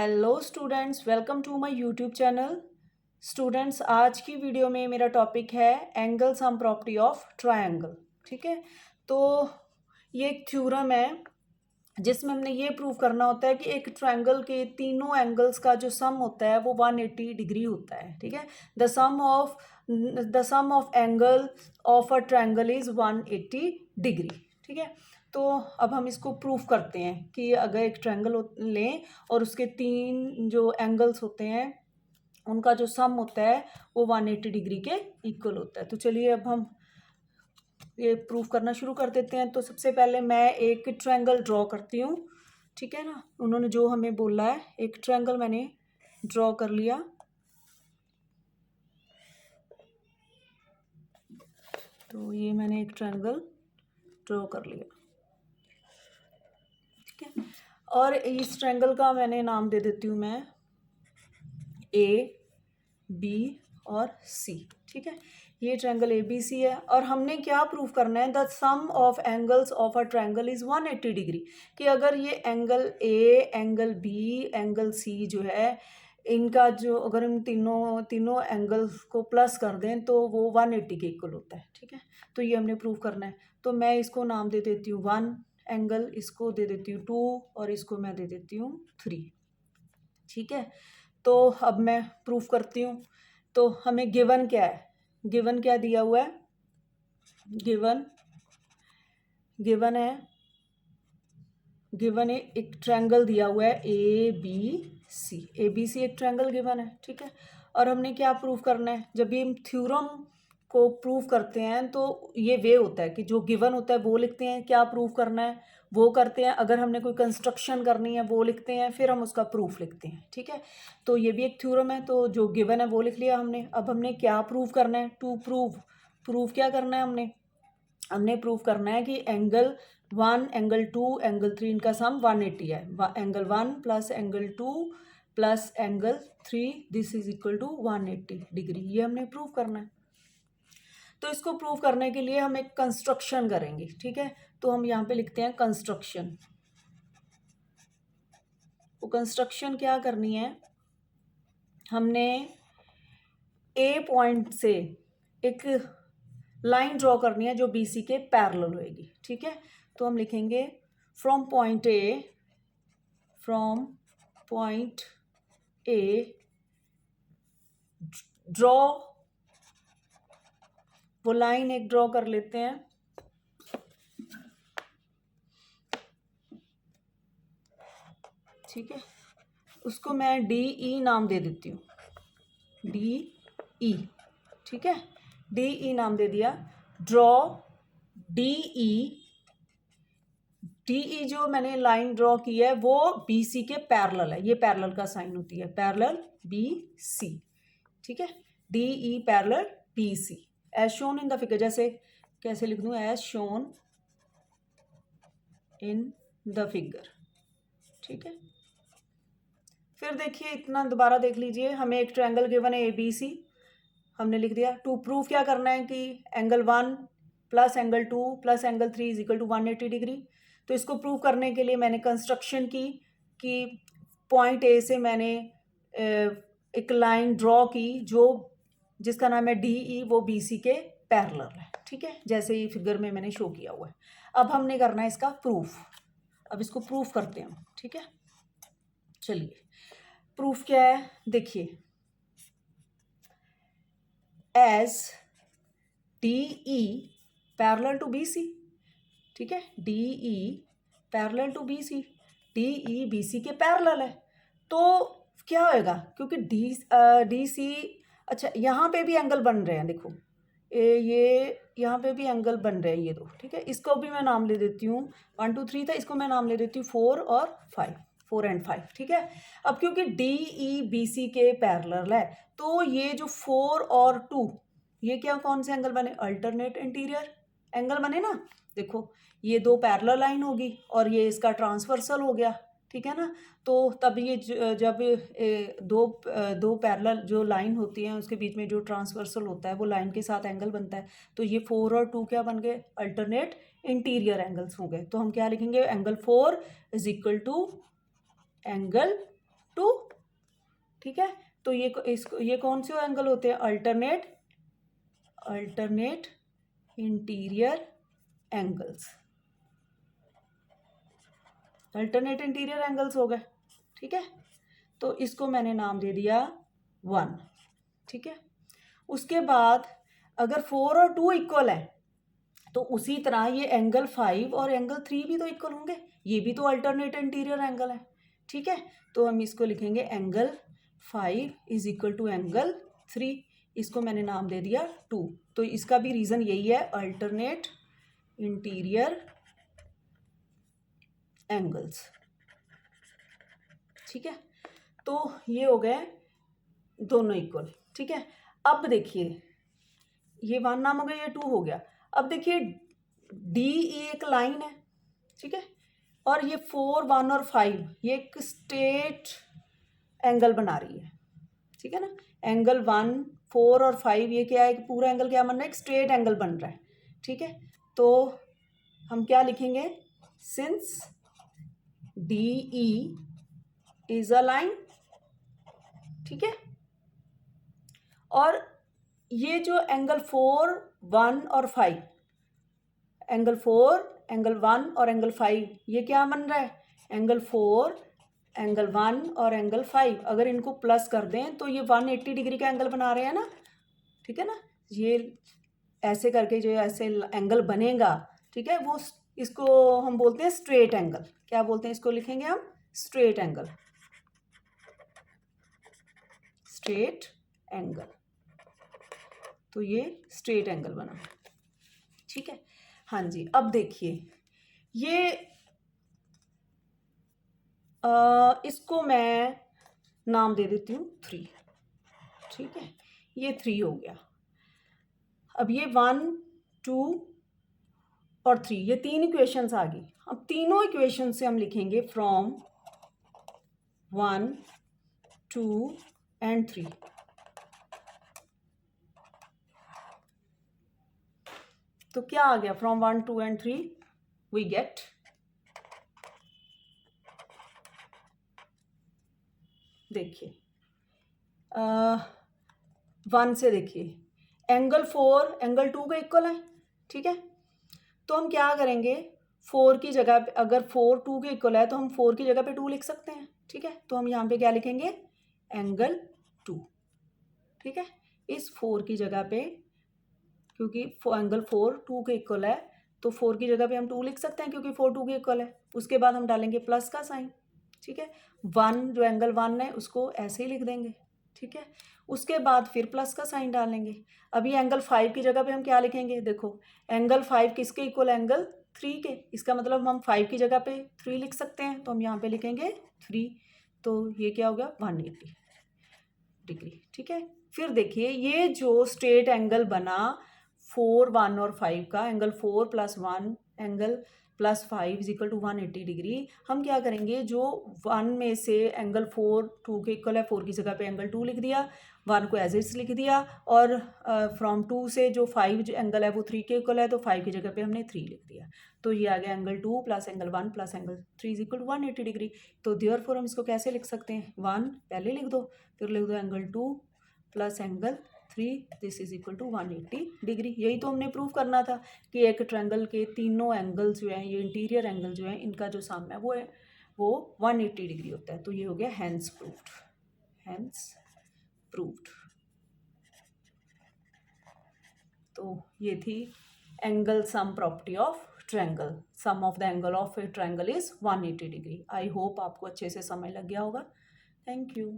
Hello students, welcome to my YouTube channel. Students, आज की वीडियो में मेरा टॉपिक है angle sum property of triangle. ठीक है, तो ये एक थ्योरम है जिसमें हमने ये प्रूव करना होता है कि एक ट्रायंगल के तीनों एंगल्स का जो सम होता है वो 180 डिग्री होता है। ठीक है, the sum of angle of a triangle is 180 degree. ठीक है, तो अब हम इसको प्रूफ करते हैं कि अगर एक ट्रायंगल लें और उसके तीन जो एंगल्स होते हैं उनका जो सम होता है वो 180 डिग्री के इक्वल होता है। तो चलिए अब हम ये प्रूफ करना शुरू कर देते हैं। तो सबसे पहले मैं एक ट्रायंगल ड्रॉ करती हूँ। ठीक है ना, उन्होंने जो हमें बोला है, एक ट्रायंगल मैंने ड्रॉ कर लिया। तो ये मैंने एक ट्रायंगल ड्रॉ कर लिया। ठीक है, और इस ट्रायंगल का मैंने नाम दे देती हूँ मैं ए, बी और सी। ठीक है, ये ट्रायंगल ए बी सी है और हमने क्या प्रूफ करना है, the sum of angles of a triangle is 180 degree. कि अगर ये angle A, angle B, angle C जो है, इनका जो अगर हम तीनों एंगल्स को प्लस कर दें तो वो 180 के इक्वल होता है। ठीक है, तो ये हमने प्रूफ करना है। तो मैं इसको नाम दे देती हूँ 1 एंगल, इसको दे देती हूँ 2 और इसको मैं दे देती हूँ 3। ठीक है, तो अब मैं प्रूफ करती हूँ। तो हमें गिवन क्या है, गिवन क्या दिया हुआ है, गिवन है एक ट्रायंगल दिया हुआ है A B C. A B C एक ट्रायंगल गिवन है। ठीक है, और हमने क्या प्रूफ करना है, जब भी हम थ्योरम को प्रूफ करते हैं तो ये वे होता है कि जो गिवन होता है वो लिखते हैं, क्या प्रूफ करना है वो करते हैं, अगर हमने कोई कंस्ट्रक्शन करनी है वो लिखते हैं, फिर हम उसका प्रूफ लिखते हैं। ठीक है, तो ये भी एक थ्योरम है, तो जो गिवन है वो लिख लिया हमने। अब हमने क्या प्रूफ करना है, टू प्रूफ क्या करना है, हमने प्रूफ करना है कि एंगल 1, एंगल 2, एंगल 3 इनका सम 180 है। Angle 1 plus angle 2 plus angle 3 this is equal to 180 degree. ये हमने प्रूफ करना है। तो इसको प्रूव करने के लिए हम एक कंस्ट्रक्शन करेंगे। ठीक है, तो हम यहाँ पे लिखते हैं कंस्ट्रक्शन। वो कंस्ट्रक्शन क्या करनी है, हमने ए पॉइंट से एक लाइन ड्रॉ करनी है जो BC के पैरेलल होएगी। ठीक है, तो हम लिखेंगे फ्रॉम पॉइंट ए ड्रॉ, वो लाइन एक ड्रॉ कर लेते हैं। ठीक है, उसको मैं DE नाम दे देती हूँ, DE। ठीक है, DE नाम दे दिया। ड्रॉ DE जो मैंने लाइन ड्रॉ की है वो BC के पैरेलल है। ये पैरेलल का साइन होती है, पैरेलल BC। ठीक है, DE parallel BC as shown in the figure. जैसे कैसे लिख दूं, as shown in the figure. ठीक है, फिर देखिए, इतना दोबारा देख लीजिए, हमें एक ट्रायंगल गिवन है ABC, हमने लिख दिया। टू प्रूफ क्या करना है कि angle 1 plus angle 2 plus angle 3 is equal to 180 degree. तो इसको प्रूव करने के लिए मैंने कंस्ट्रक्शन की कि पॉइंट ए से मैंने एक लाइन ड्रॉ की जो जिसका नाम है DE, वो BC के पैरेलल है। ठीक है, जैसे ही फिगर में मैंने शो किया हुआ है। अब हमने करना है इसका प्रूफ। अब इसको प्रूफ करते हैं। ठीक है, चलिए प्रूफ क्या है, देखिए, as DE parallel to BC। ठीक है, DE parallel to BC, DE BC के पैरेलल है। तो क्या होएगा, क्योंकि DC, अच्छा यहाँ पे भी एंगल बन रहे हैं, देखो ये यहाँ पे भी एंगल बन रहे हैं ये दो। ठीक है, इसको भी मैं नाम ले देती हूँ 1 2 3 था, इसको मैं नाम ले देती हूँ 4 और 5, 4 एंड 5। ठीक है, अब क्योंकि DE BC के पैरेलल है तो ये जो 4 और 2 ये क्या कौन से एंगल बने, अल्टरनेट इंटीरियर एंगल बने ना। देखो ये दो पैरेलल लाइन होगी और ये इसका ट्रांसवर्सल हो गया। ठीक है ना, तो तब ये जब दो पैरेलल जो लाइन होती है उसके बीच में जो ट्रांसवर्सल होता है वो लाइन के साथ एंगल बनता है। तो ये 4 और 2 क्या बन गए, अल्टरनेट इंटीरियर एंगल्स हो गए। तो हम क्या लिखेंगे, angle 4 is equal to angle two, ठीक है। तो ये कौन से एंगल होते हैं? Alternate interior angles, alternate interior angles हो गए, ठीक है। तो इसको मैंने नाम दे दिया 1, ठीक है। उसके बाद अगर 4 और 2 इक्वल है तो उसी तरह ये एंगल 5 और एंगल 3 भी तो इक्वल होंगे, ये भी तो अल्टरनेट इंटीरियर एंगल है, ठीक है। तो हम इसको लिखेंगे angle 5 is equal to angle 3, इसको मैंने नाम दे दिया 2। तो इसका भी रीज़न यही है, अल्टरनेट इंटीरियर एंगल्स, ठीक है। तो ये हो गए दोनों इक्वल, ठीक है। अब देखिए ये 1 नाम हो गया, ये 2 हो गया। अब देखिए डी एक लाइन है, ठीक है, और ये 4, 1 और 5 ये एक स्ट्रेट एंगल बना रही है, ठीक है ना। एंगल 1, 4 और 5 ये क्या है, पूरा एंगल क्या बन रहा है? एक स्ट्रेट एंगल बन रहा है, ठीक है। तो हम क्या लिखेंगे? Since D E is a line, ठीक है। और ये जो एंगल 4, 1 और 5, एंगल 4, एंगल 1 और एंगल 5 ये क्या बन रहा है? एंगल 4, एंगल 1 और एंगल 5, अगर इनको प्लस कर दें तो ये 180 डिग्री का एंगल बना रहे हैं ना, ठीक है ना। ये ऐसे करके जो ऐसे एंगल बनेगा, ठीक है, वो इसको हम बोलते हैं स्ट्रेट एंगल। क्या बोलते हैं इसको? लिखेंगे हम स्ट्रेट एंगल, स्ट्रेट एंगल। तो ये स्ट्रेट एंगल बना, ठीक है। हाँ जी, अब देखिए ये इसको मैं नाम दे देती हूँ 3, ठीक है। ये 3 हो गया। अब ये 1, 2 और 3 ये 3 इक्वेशंस आ गई। अब तीनों इक्वेशन से हम लिखेंगे फ्रॉम 1, 2 एंड 3। तो क्या आ गया? फ्रॉम 1, 2 एंड 3 वी गेट देखिए 1 से देखिए एंगल 4 एंगल 2 का इक्वल है, ठीक है। तो हम क्या करेंगे? 4 की जगह पे, अगर 4 2 के इक्वल है तो हम 4 की जगह पे 2 लिख सकते हैं, ठीक है। तो हम यहाँ पे क्या लिखेंगे? एंगल 2, ठीक है। इस 4 की जगह पे, क्योंकि एंगल 4 2 के इक्वल है तो 4 की जगह पे हम 2 लिख सकते हैं क्योंकि 4 2 के इक्वल है। उसके बाद हम डालेंगे प्लस का साइन, ठीक है। 1 जो एंगल 1 है उसको ऐसे ही लिख देंगे, ठीक है। उसके बाद फिर प्लस का साइन डालेंगे। अभी एंगल 5 की जगह पे हम क्या लिखेंगे? देखो एंगल 5 किसके इक्वल? एंगल 3 के। इसका मतलब हम 5 की जगह पे 3 लिख सकते हैं, तो हम यहाँ पे लिखेंगे 3। तो ये क्या हो गया? 180 डिग्री, ठीक है। फिर देखिए ये जो स्ट्रेट एंगल बना 4, 1 और 5 का, angle 4 + 1 angle +5 is equal to 180 degree. हम क्या करेंगे? जो 1 में से एंगल 4 2 के इक्वल है, 4 की जगह पे एंगल 2 लिख दिया, 1 को एज इट्स लिख दिया, और फ्रॉम 2 से जो 5 जो एंगल है वो 3 के इक्वल है, तो 5 की जगह पे हमने 3 लिख दिया। तो ये आ गया angle 2 + angle 1 + angle 3 is equal to 180 degree. तो देयरफॉर हम इसको कैसे लिख सकते हैं? 1 पहले लिख दो, फिर लिख दो angle 2 + angle 3, this is equal to 180 degree. यही तो हमने प्रूव करना था कि एक ट्रायंगल के तीनों एंगल जो हैं, ये इंटीरियर एंगल जो है, इनका जो सम है वो 180 डिग्री होता है। तो ये हो गया हैंस प्रूव्ड, हैंस प्रूव्ड। तो ये थी angle sum property of triangle. Sum of the angle of a triangle is 180 degree. I hope आपको अच्छे से समझ लग गया होगा। Thank you.